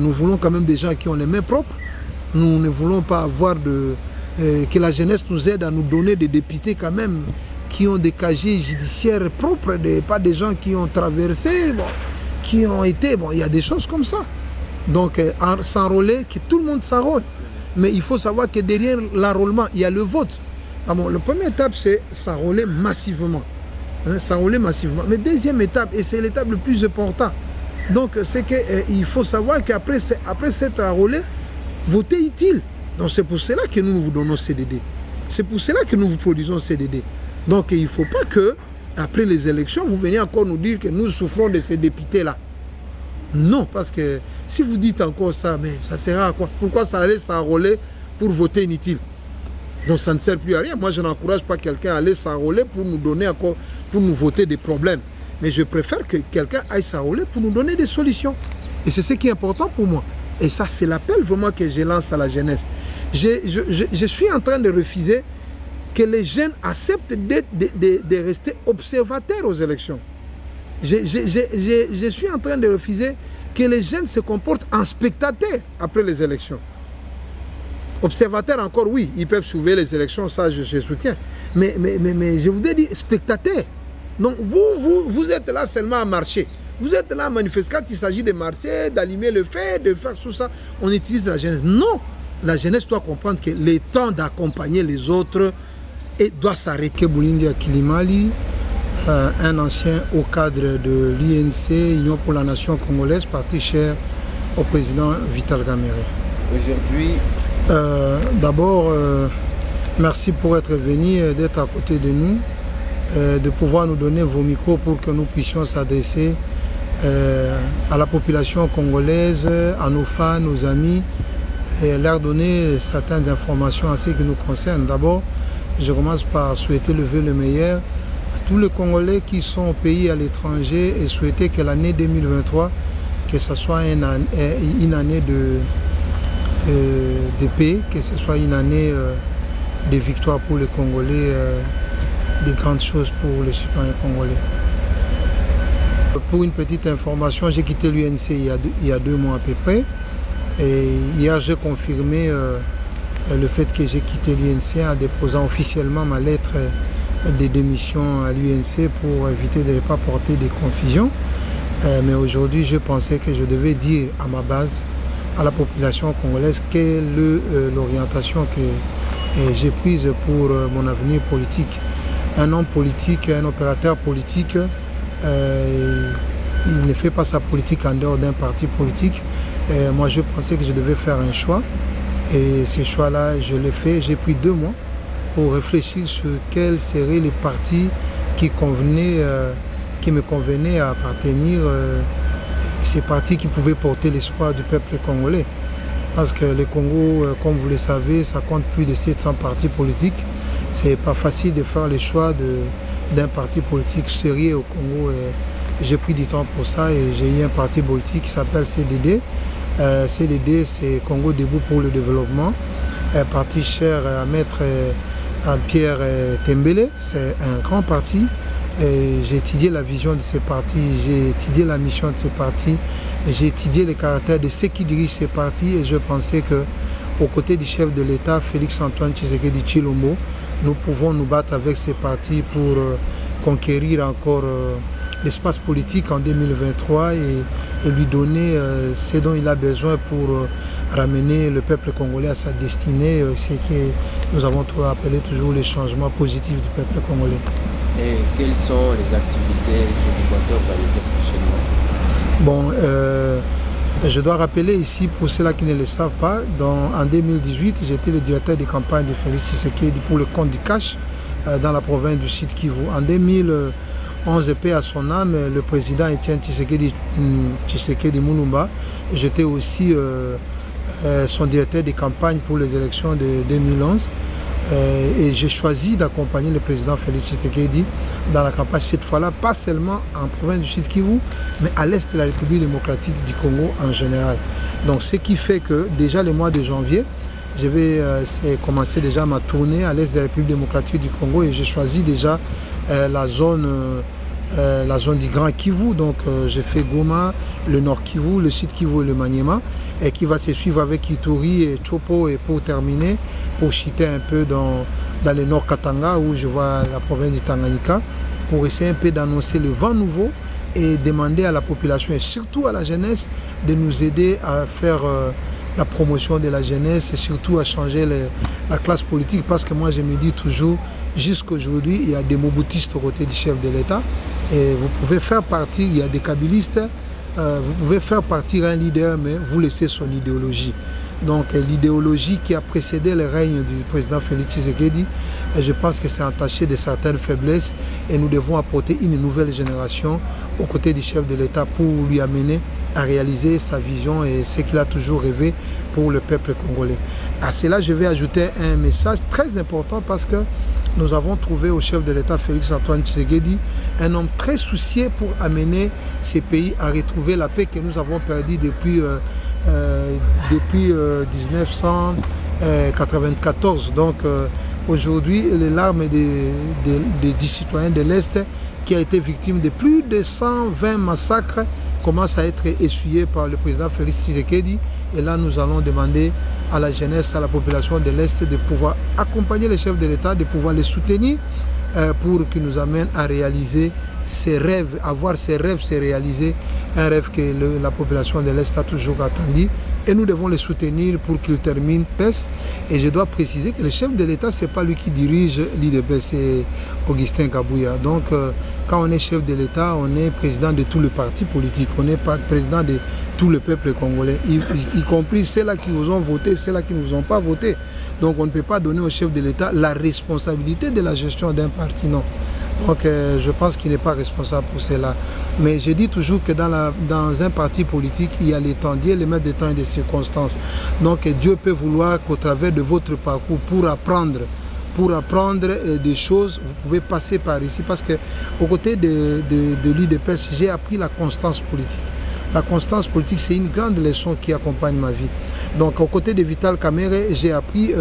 nous voulons quand même des gens qui ont les mains propres. Nous ne voulons pas avoir que la jeunesse nous aide à nous donner des députés quand même qui ont des casiers judiciaires propres, pas des gens qui ont traversé, bon, qui ont été... Bon, il y a des choses comme ça. Donc, s'enrôler, que tout le monde s'enrôle. Mais il faut savoir que derrière l'enrôlement, il y a le vote. Ah bon, la première étape, c'est s'enrôler massivement. Hein, s'enrôler massivement. Mais deuxième étape, et c'est l'étape le plus importante, donc c'est qu'il faut savoir qu'après s'être enrôlé, voter utile. Donc c'est pour cela que nous vous donnons CDD. C'est pour cela que nous vous produisons CDD. Donc il ne faut pas que, après les élections, vous veniez encore nous dire que nous souffrons de ces députés-là. Non, parce que si vous dites encore ça, mais ça sert à quoi? Pourquoi ça allait s'enrôler pour voter inutile? Donc ça ne sert plus à rien. Moi, je n'encourage pas quelqu'un à aller s'enrôler pour nous donner encore, pour nous voter des problèmes. Mais je préfère que quelqu'un aille s'enrôler pour nous donner des solutions. Et c'est ce qui est important pour moi. Et ça, c'est l'appel vraiment que je lance à la jeunesse. Je suis en train de refuser que les jeunes acceptent de rester observateurs aux élections. Je suis en train de refuser que les jeunes se comportent en spectateurs après les élections. Observateurs encore, oui, ils peuvent surveiller les élections, ça je soutiens. Mais je vous ai dit spectateurs. Donc vous êtes là seulement à marcher. Vous êtes là à manifester. Quand il s'agit de marcher, d'allumer le feu, de faire tout ça, on utilise la jeunesse. Non, la jeunesse doit comprendre que le temps d'accompagner les autres doit s'arrêter. Boulindia Kilimali, un ancien haut cadre de l'INC, Union pour la Nation Congolaise, parti cher au président Vital Kamerhe. Aujourd'hui, d'abord, merci pour être venu, d'être à côté de nous, de pouvoir nous donner vos micros pour que nous puissions s'adresser à la population congolaise, à nos fans, nos amis, et leur donner certaines informations en ce qui nous concerne. D'abord, je commence par souhaiter le vœu le meilleur à tous les Congolais qui sont au pays, à l'étranger, et souhaiter que l'année 2023, que ce soit une année de paix, que ce soit une année de victoire pour les Congolais, de grandes choses pour les citoyens congolais. Pour une petite information, j'ai quitté l'UNC il y a 2 mois à peu près. Et hier, j'ai confirmé le fait que j'ai quitté l'UNC en déposant officiellement ma lettre de démission à l'UNC pour éviter de ne pas porter des confusions. Mais aujourd'hui, je pensais que je devais dire à ma base, à la population congolaise, quelle est l'orientation que j'ai prise pour mon avenir politique. Un homme politique, un opérateur politique, il ne fait pas sa politique en dehors d'un parti politique. Moi, je pensais que je devais faire un choix. Et ce choix-là, je l'ai fait. J'ai pris 2 mois pour réfléchir sur quels seraient les partis qui me convenaient à appartenir. Ces partis qui pouvaient porter l'espoir du peuple congolais. Parce que le Congo, comme vous le savez, ça compte plus de 700 partis politiques. C'est pas facile de faire le choix d'un parti politique sérieux au Congo. J'ai pris du temps pour ça et j'ai eu un parti politique qui s'appelle CDD. CDD, c'est Congo Debout pour le Développement. Un parti cher à maître Pierre Tembele. C'est un grand parti. J'ai étudié la vision de ces partis, j'ai étudié la mission de ces partis, j'ai étudié les caractères de ceux qui dirigent ces partis et je pensais qu'aux côtés du chef de l'État, Félix-Antoine Tshisekedi Tshilombo, nous pouvons nous battre avec ces partis pour conquérir encore l'espace politique en 2023 et lui donner ce dont il a besoin pour ramener le peuple congolais à sa destinée, ce que nous avons appelé toujours les changements positifs du peuple congolais. Et quelles sont les activités organisées prochainement? Bon, je dois rappeler ici, pour ceux-là qui ne le savent pas, en 2018, j'étais le directeur de campagne de Félix Tshisekedi pour le compte du cash dans la province du Sud Kivu. En 2011, paix à son âme, le président Etienne Tshisekedi Mulumba, j'étais aussi son directeur de campagne pour les élections de 2011. Et j'ai choisi d'accompagner le président Félix Tshisekedi dans la campagne, cette fois-là, pas seulement en province du Sud Kivu, mais à l'est de la République démocratique du Congo en général. Donc ce qui fait que déjà le mois de janvier, je vais commencer déjà ma tournée à l'est de la République démocratique du Congo et j'ai choisi déjà la zone la zone du Grand Kivu. Donc j'ai fait Goma, le Nord Kivu, le Sud Kivu et le Maniema, et qui va se suivre avec Ituri et Chopo, et pour terminer, pour chiter un peu dans le Nord Katanga, où je vois la province du Tanganyika, pour essayer un peu d'annoncer le vent nouveau et demander à la population et surtout à la jeunesse de nous aider à faire la promotion de la jeunesse et surtout à changer la classe politique, parce que moi je me dis toujours, jusqu'aujourd'hui il y a des mobutistes aux côtés du chef de l'État, et vous pouvez faire partie, il y a des kabylistes, vous pouvez faire partir un leader, mais vous laissez son idéologie. Donc l'idéologie qui a précédé le règne du président Félix Tshisekedi, je pense que c'est entaché de certaines faiblesses, et nous devons apporter une nouvelle génération aux côtés du chef de l'État pour lui amener à réaliser sa vision et ce qu'il a toujours rêvé pour le peuple congolais. À cela, je vais ajouter un message très important, parce que nous avons trouvé au chef de l'État Félix Antoine Tshisekedi un homme très soucieux pour amener ces pays à retrouver la paix que nous avons perdue depuis 1994. Donc aujourd'hui, les larmes des citoyens de l'Est qui a été victime de plus de 120 massacres commencent à être essuyées par le président Félix Tshisekedi. Et là, nous allons demander à la jeunesse, à la population de l'Est de pouvoir accompagner les chefs de l'État, de pouvoir les soutenir pour qu'ils nous amènent à réaliser ses rêves, à voir ses rêves se réaliser, un rêve que la population de l'Est a toujours attendu. Et nous devons les soutenir pour qu'ils terminent PES. Et je dois préciser que le chef de l'État, ce n'est pas lui qui dirige l'IDPS, c'est Augustin Kabouya. Donc, quand on est chef de l'État, on est président de tous les partis politiques. On n'est pas président de tout le peuple congolais, y compris ceux-là qui vous ont voté, ceux-là qui ne vous ont pas voté. Donc, on ne peut pas donner au chef de l'État la responsabilité de la gestion d'un parti, non. Donc je pense qu'il n'est pas responsable pour cela. Mais je dis toujours que dans un parti politique, il y a les temps, Dieu les maîtres des temps et des circonstances. Donc Dieu peut vouloir qu'au travers de votre parcours, pour apprendre des choses, vous pouvez passer par ici. Parce qu'aux côtés de l'UDPS, j'ai appris la constance politique. La constance politique, c'est une grande leçon qui accompagne ma vie. Donc aux côtés de Vital Kamerhe, j'ai appris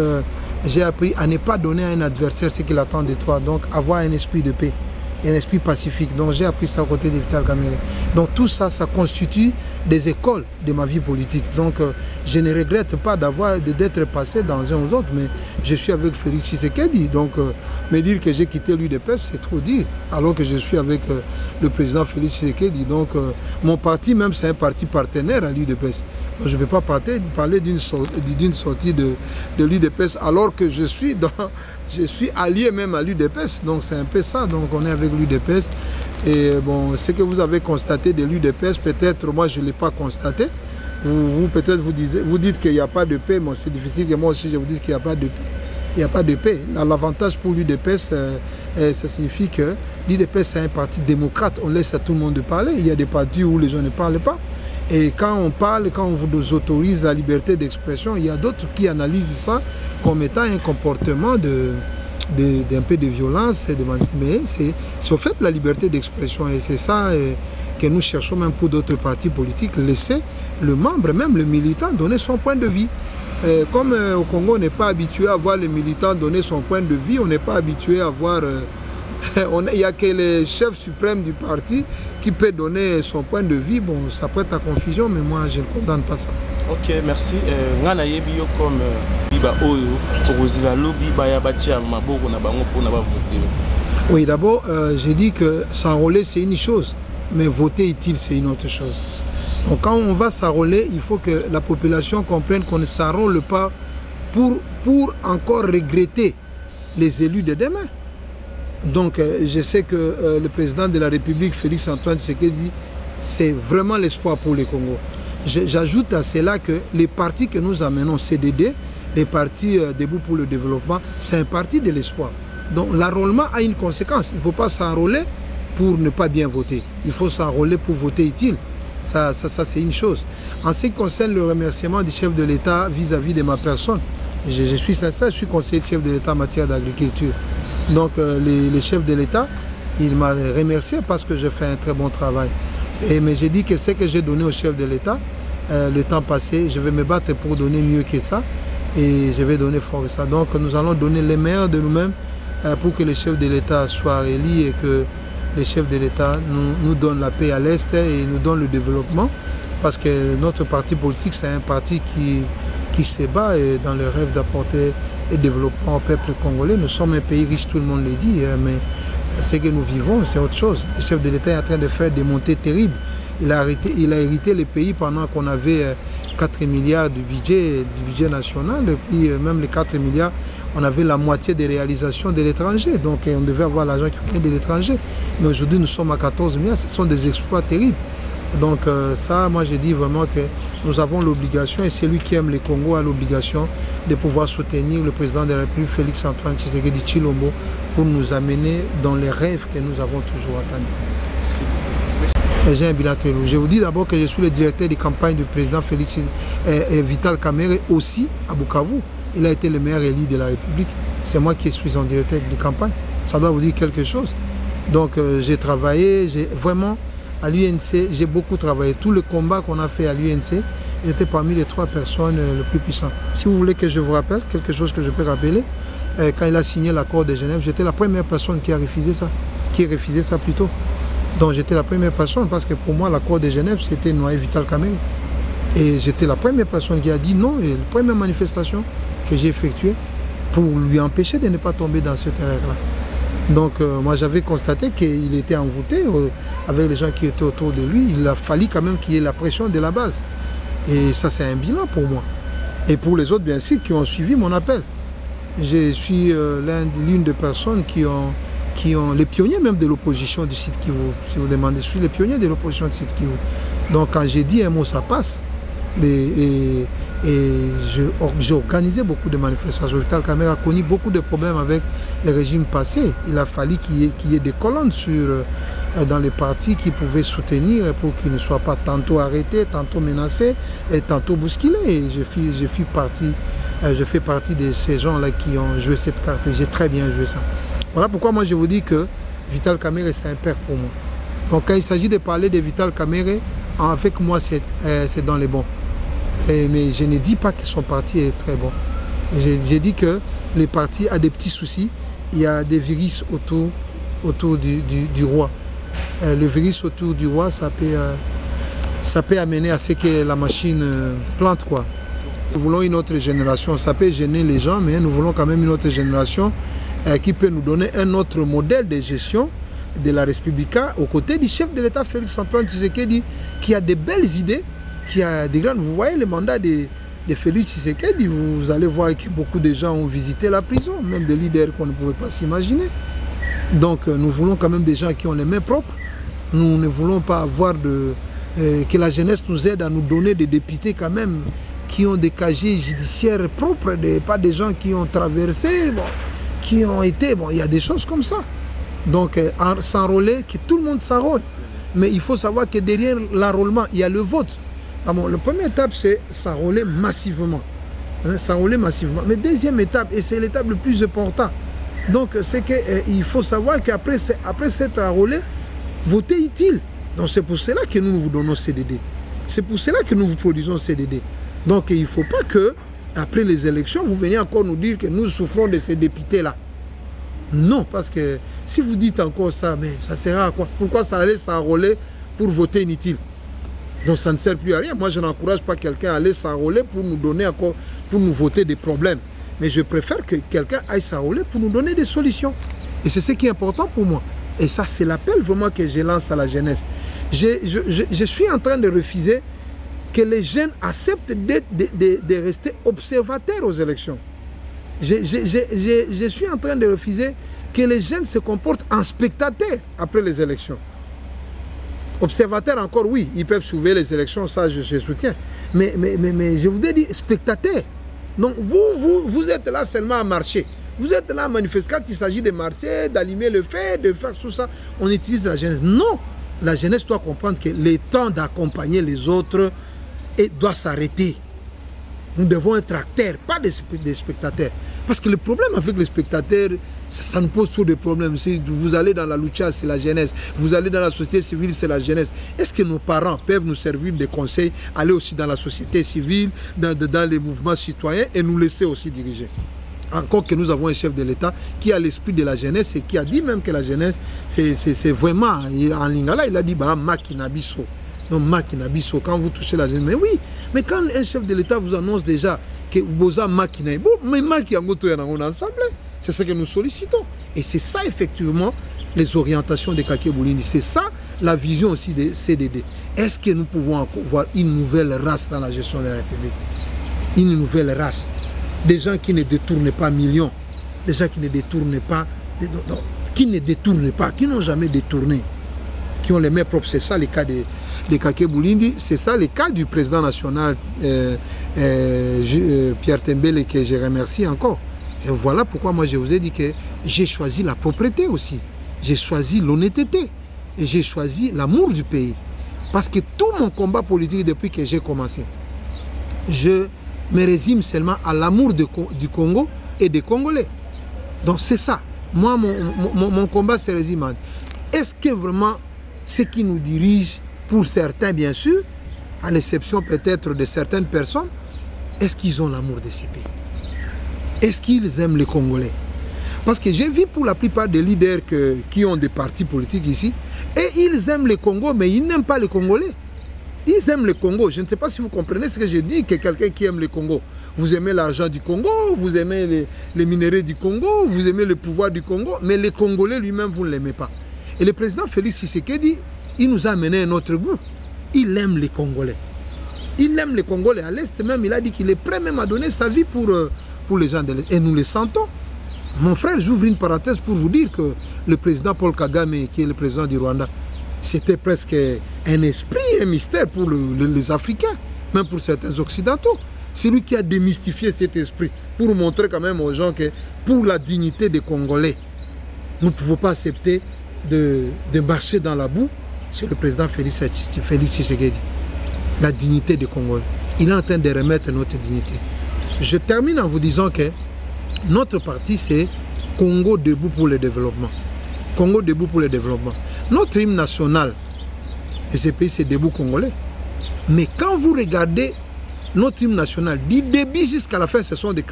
à ne pas donner à un adversaire ce qu'il attend de toi. Donc avoir un esprit de paix, un esprit pacifique. Donc j'ai appris ça aux côtés de Vital Kamerhe. Donc tout ça, ça constitue des écoles de ma vie politique. Donc je ne regrette pas d'être passé dans un ou l'autre, mais je suis avec Félix Tshisekedi. Donc me dire que j'ai quitté l'UDPS, c'est trop dire. Alors que je suis avec le président Félix Tshisekedi. Donc mon parti même, c'est un parti partenaire à l'UDPS. Donc, je ne peux pas parler d'une sortie de l'UDPS alors que je suis allié même à l'UDPS. Donc c'est un peu ça. Donc on est avec l'UDPS. Et bon, ce que vous avez constaté de l'UDPS, peut-être moi je ne l'ai pas constaté. Vous peut-être vous dites qu'il n'y a pas de paix, mais c'est difficile que moi aussi je vous dise qu'il n'y a pas de paix. Il n'y a pas de paix. L'avantage pour l'UDPS, ça signifie que l'UDPS c'est un parti démocrate. On laisse à tout le monde de parler. Il y a des partis où les gens ne parlent pas. Et quand on parle, quand on vous autorise la liberté d'expression, il y a d'autres qui analysent ça comme étant un comportement d'un peu de violence et de mentir. Mais c'est au fait la liberté d'expression, et c'est ça que nous cherchons même pour d'autres partis politiques, laisser le membre, même le militant, donner son point de vue. Comme au Congo, on n'est pas habitué à voir le militant donner son point de vue, on n'est pas habitué à voir... il n'y a que le chef suprême du parti qui peut donner son point de vue. Bon, ça peut être à confusion, mais moi, je ne condamne pas ça. Ok, merci. Comme oui, d'abord, j'ai dit que s'enrôler, c'est une chose, mais voter utile, c'est une autre chose. Donc, quand on va s'enrôler, il faut que la population comprenne qu'on ne s'enrôle pas pour encore regretter les élus de demain. Donc, je sais que le président de la République, Félix Antoine Tshisekedi, c'est vraiment l'espoir pour le Congo. J'ajoute à cela que les partis que nous amenons, CDD, les partis Debout pour le développement, c'est un parti de l'espoir. Donc, l'enrôlement a une conséquence. Il ne faut pas s'enrôler pour ne pas bien voter. Il faut s'enrôler pour voter utile. Ça c'est une chose. En ce qui concerne le remerciement du chef de l'État vis-à-vis de ma personne, je suis sincère, je suis conseiller de chef de l'État en matière d'agriculture. Donc le chef de l'État, il m'a remercié parce que je fais un très bon travail. Mais j'ai dit que ce que j'ai donné au chef de l'État, le temps passé, je vais me battre pour donner mieux que ça. Et je vais donner fort que ça. Donc nous allons donner les meilleurs de nous-mêmes pour que le chef de l'État soit élu et que les chefs de l'État nous donnent la paix à l'Est et nous donnent le développement. Parce que notre parti politique, c'est un parti qui se bat dans le rêve d'apporter le développement au peuple congolais. Nous sommes un pays riche, tout le monde le dit, mais ce que nous vivons, c'est autre chose. Le chef de l'État est en train de faire des montées terribles. Il a hérité le pays pendant qu'on avait 4 milliards du budget national. Et puis même les 4 milliards, on avait la moitié des réalisations de l'étranger. Donc on devait avoir l'argent qui venait de l'étranger. Mais aujourd'hui, nous sommes à 14 milliards. Ce sont des exploits terribles. Donc ça, moi je dis vraiment que nous avons l'obligation, et celui qui aime le Congo a l'obligation de pouvoir soutenir le président de la République, Félix-Antoine Tshisekedi Tshilombo, pour nous amener dans les rêves que nous avons toujours attendus. J'ai un bilan très lourd. Je vous dis d'abord que je suis le directeur de campagne du président Félix Vital Kamerhe aussi à Bukavu. Il a été le meilleur élu de la République. C'est moi qui suis son directeur de campagne. Ça doit vous dire quelque chose. Donc j'ai travaillé, j'ai vraiment... À l'UNC, j'ai beaucoup travaillé. Tout le combat qu'on a fait à l'UNC, j'étais parmi les 3 personnes les plus puissantes. Si vous voulez que je vous rappelle, quelque chose que je peux rappeler, quand il a signé l'accord de Genève, j'étais la première personne qui a refusé ça, plutôt. Donc j'étais la première personne parce que pour moi, l'accord de Genève, c'était noyer Vital Kamerhe. Et j'étais la première personne qui a dit non, et la première manifestation que j'ai effectuée pour lui empêcher de ne pas tomber dans cette erreur-là. Donc moi j'avais constaté qu'il était envoûté avec les gens qui étaient autour de lui. Il a fallu quand même qu'il y ait la pression de la base. Et ça c'est un bilan pour moi. Et pour les autres bien sûr qui ont suivi mon appel. Je suis l'une des personnes qui ont les pionniers même de l'opposition du Sud Kivu. Si vous demandez, je suis le pionnier de l'opposition du Sud Kivu. Donc quand j'ai dit un mot ça passe. Et j'ai organisé beaucoup de manifestations. Vital Kamerhe a connu beaucoup de problèmes avec le régime passé. Il a fallu qu'il y ait des colonnes dans les partis qui pouvaient soutenir pour qu'il ne soit pas tantôt arrêté, tantôt menacé et tantôt bousculé. Et je fais partie de ces gens-là qui ont joué cette carte et j'ai très bien joué ça. Voilà pourquoi moi je vous dis que Vital Kamerhe c'est un père pour moi. Donc quand il s'agit de parler de Vital Kamerhe, avec moi c'est dans les bons. Mais je ne dis pas que son parti est très bon. J'ai dit que le parti a des petits soucis. Il y a des virus autour du roi. Le virus autour du roi, ça peut amener à ce que la machine plante, quoi. Nous voulons une autre génération. Ça peut gêner les gens, mais nous voulons quand même une autre génération qui peut nous donner un autre modèle de gestion de la République aux côtés du chef de l'État Félix-Antoine Tshisekedi qui a de belles idées. Qui a des grandes. Vous voyez le mandat de Félix Tshisekedi, vous allez voir que beaucoup de gens ont visité la prison, même des leaders qu'on ne pouvait pas s'imaginer. Donc nous voulons quand même des gens qui ont les mains propres. Nous ne voulons pas avoir que la jeunesse nous aide à nous donner des députés quand même qui ont des casiers judiciaires propres, pas des gens qui ont traversé, qui ont été... il y a des choses comme ça. Donc s'enrôler, que tout le monde s'enrôle. Mais il faut savoir que derrière l'enrôlement, il y a le vote. La première étape, c'est s'enrôler massivement. S'enrôler massivement. Mais deuxième étape, et c'est l'étape le plus importante, donc c'est qu'il faut savoir qu'après s'être enrôlé, voter utile. Donc c'est pour cela que nous vous donnons CDD. C'est pour cela que nous vous produisons CDD. Donc il ne faut pas que, après les élections, vous veniez encore nous dire que nous souffrons de ces députés-là. Non, parce que si vous dites encore ça, mais ça sert à quoi? Pourquoi ça allait s'enrôler pour voter inutile? Donc ça ne sert plus à rien. Moi, je n'encourage pas quelqu'un à aller s'enrôler pour nous donner encore, pour nous voter des problèmes. Mais je préfère que quelqu'un aille s'enrôler pour nous donner des solutions. Et c'est ce qui est important pour moi. Et ça, c'est l'appel vraiment que je lance à la jeunesse. Je suis en train de refuser que les jeunes acceptent de rester observateurs aux élections. Je suis en train de refuser que les jeunes se comportent en spectateurs après les élections. Observateurs encore, oui, ils peuvent surveiller les élections, ça je soutiens. Mais je vous ai dit spectateurs. Donc vous êtes là seulement à marcher. Vous êtes là à manifester. Quand il s'agit de marcher, d'allumer le feu, de faire tout ça, on utilise la jeunesse. Non, la jeunesse doit comprendre que le temps d'accompagner les autres doit s'arrêter. Nous devons être acteurs, pas des spectateurs. Parce que le problème avec les spectateurs, ça nous pose trop de problèmes. Si vous allez dans la lucha, c'est la jeunesse. Vous allez dans la société civile, c'est la jeunesse. Est-ce que nos parents peuvent nous servir de conseils, aller aussi dans la société civile, dans les mouvements citoyens et nous laisser aussi diriger? encore que nous avons un chef de l'État qui a l'esprit de la jeunesse et qui a dit même que la jeunesse, c'est vraiment, en lingala, il a dit, bah, makinabiso. Non, makinabiso, quand vous touchez la jeunesse. Mais oui, mais quand un chef de l'État vous annonce déjà que vous avez makinabiso, mais makinabiso, ensemble, c'est ce que nous sollicitons. Et c'est ça, effectivement, les orientations de Kake Boulindi. C'est ça, la vision aussi des CDD. Est-ce que nous pouvons avoir une nouvelle race dans la gestion de la République? Une nouvelle race. Des gens qui ne détournent pas millions. Des gens qui ne détournent pas, qui n'ont jamais détourné. Qui ont les mains propres. C'est ça le cas de Kake Boulindi. C'est ça le cas du président national Pierre Tembele, que je remercie encore. Et voilà pourquoi moi je vous ai dit que j'ai choisi la propreté aussi. J'ai choisi l'honnêteté. Et j'ai choisi l'amour du pays. Parce que tout mon combat politique depuis que j'ai commencé, je me résume seulement à l'amour du Congo et des Congolais. Donc c'est ça. Moi, mon combat se résume à... Est-ce que vraiment ce qui nous dirige, pour certains bien sûr, à l'exception peut-être de certaines personnes, est-ce qu'ils ont l'amour de ces pays? Est-ce qu'ils aiment les Congolais? Parce que j'ai vu pour la plupart des leaders qui ont des partis politiques ici, et ils aiment le Congo, mais ils n'aiment pas les Congolais. Ils aiment le Congo. Je ne sais pas si vous comprenez ce que je dis, que quelqu'un qui aime le Congo. Vous aimez l'argent du Congo, vous aimez les minéraux du Congo, vous aimez le pouvoir du Congo, mais les Congolais lui-même, vous ne l'aimez pas. Et le président Félix Tshisekedi, il nous a amené un autre goût. Il aime les Congolais. Il aime les Congolais. À l'Est même, il a dit qu'il est prêt même à donner sa vie pour les gens de l'Est. Et nous le sentons. Mon frère, j'ouvre une parenthèse pour vous dire que le président Paul Kagame, qui est le président du Rwanda, c'était presque un esprit, un mystère pour les Africains, même pour certains Occidentaux. C'est lui qui a démystifié cet esprit pour montrer quand même aux gens que pour la dignité des Congolais, nous ne pouvons pas accepter de marcher dans la boue. C'est le président Félix Tshisekedi. La dignité des Congolais. Il est en train de remettre notre dignité. Je termine en vous disant que notre parti, c'est Congo debout pour le développement. Congo debout pour le développement. Notre hymne national de ce pays, c'est debout congolais. Mais quand vous regardez notre hymne national, du début jusqu'à la fin, ce sont des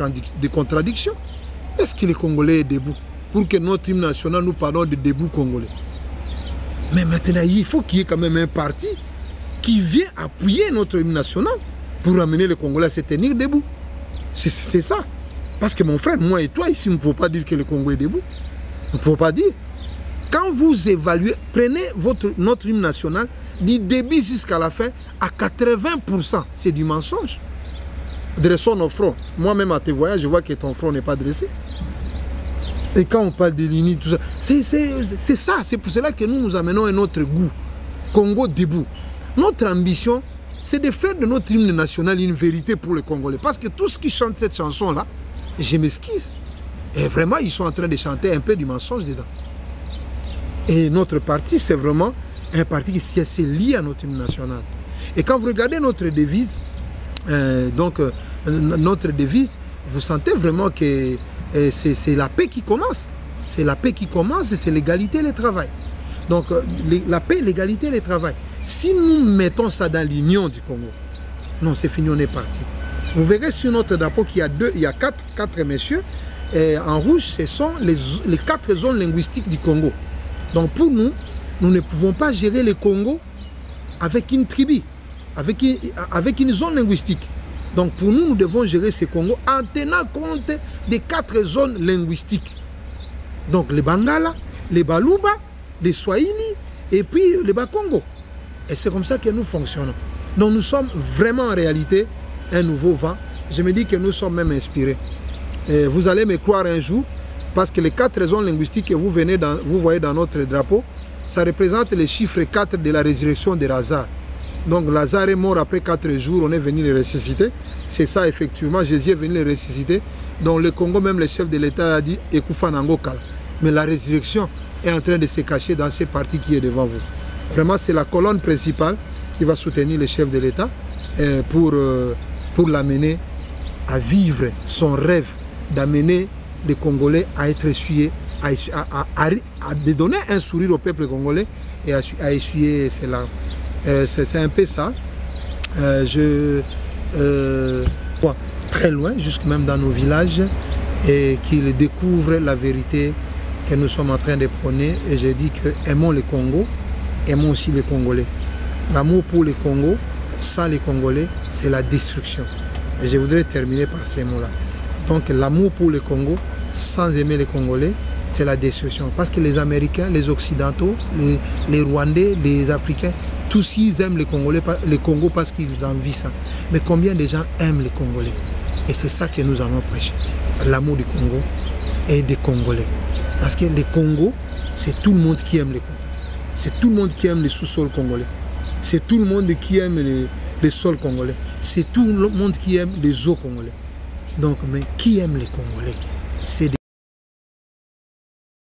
contradictions. Est-ce que les Congolais est debout pour que notre hymne national nous parle de debout congolais? Mais maintenant, il faut qu'il y ait quand même un parti qui vient appuyer notre hymne national pour amener les Congolais à se tenir debout. C'est ça. Parce que mon frère, moi et toi, ici, nous ne pouvons pas dire que le Congo est debout. Nous ne pouvons pas dire. Quand vous évaluez, prenez notre hymne national, du début jusqu'à la fin, à 80%, c'est du mensonge. Dressons nos fronts. Moi-même, à tes voyages, je vois que ton front n'est pas dressé. Et quand on parle de l'UNI, tout ça, c'est ça. C'est pour cela que nous amenons un autre goût. Congo debout. Notre ambition, c'est de faire de notre hymne national une vérité pour les Congolais. Parce que tous qui chantent cette chanson-là, je m'esquisse. Et vraiment, ils sont en train de chanter un peu du mensonge dedans. Et notre parti, c'est vraiment un parti qui est lié à notre hymne national. Et quand vous regardez notre devise, notre devise, vous sentez vraiment que c'est la paix qui commence. C'est la paix qui commence et c'est l'égalité et le travail. Donc la paix, l'égalité et le travail. Si nous mettons ça dans l'union du Congo, non, c'est fini, on est parti. Vous verrez sur notre drapeau qu'il y a quatre messieurs. Et en rouge, ce sont les 4 zones linguistiques du Congo. Donc pour nous, nous ne pouvons pas gérer le Congo avec une tribu, avec une zone linguistique. Donc pour nous, nous devons gérer ce Congo en tenant compte des 4 zones linguistiques. Donc les Bangala, les Baluba, les Swahili et puis les Bakongo. Et c'est comme ça que nous fonctionnons. Donc nous sommes vraiment en réalité un nouveau vent. Je me dis que nous sommes même inspirés. Et vous allez me croire un jour, parce que les 4 zones linguistiques que vous voyez dans notre drapeau, ça représente les chiffres 4 de la résurrection de Lazare. Donc Lazare est mort après 4 jours, on est venu le ressusciter. C'est ça effectivement, Jésus est venu le ressusciter. Donc le Congo, même le chef de l'État a dit « Ekufa nango kala ». Mais la résurrection est en train de se cacher dans ces parties qui est devant vous. Vraiment, c'est la colonne principale qui va soutenir le chef de l'État pour l'amener à vivre son rêve d'amener les Congolais à être essuyés, à donner un sourire au peuple congolais et à essuyer ses larmes. C'est un peu ça. Très loin, jusque même dans nos villages, et qu'ils découvrent la vérité que nous sommes en train de prôner. Et je dis que aimons le Congo, aimons aussi les Congolais. L'amour pour le Congo, sans les Congolais, c'est la destruction. Et je voudrais terminer par ces mots-là. Donc l'amour pour le Congo, sans aimer les Congolais, c'est la destruction. Parce que les Américains, les Occidentaux, les Rwandais, les Africains, tous ils aiment les Congolais, le Congo parce qu'ils envient ça. Mais combien de gens aiment les Congolais? Et c'est ça que nous allons prêcher. L'amour du Congo et des Congolais. Parce que le Congo, c'est tout le monde qui aime le Congo. C'est tout le monde qui aime le sous-sol congolais. C'est tout le monde qui aime les sols congolais. C'est tout le monde qui aime les eaux congolais. Donc, mais qui aime les Congolais? C'est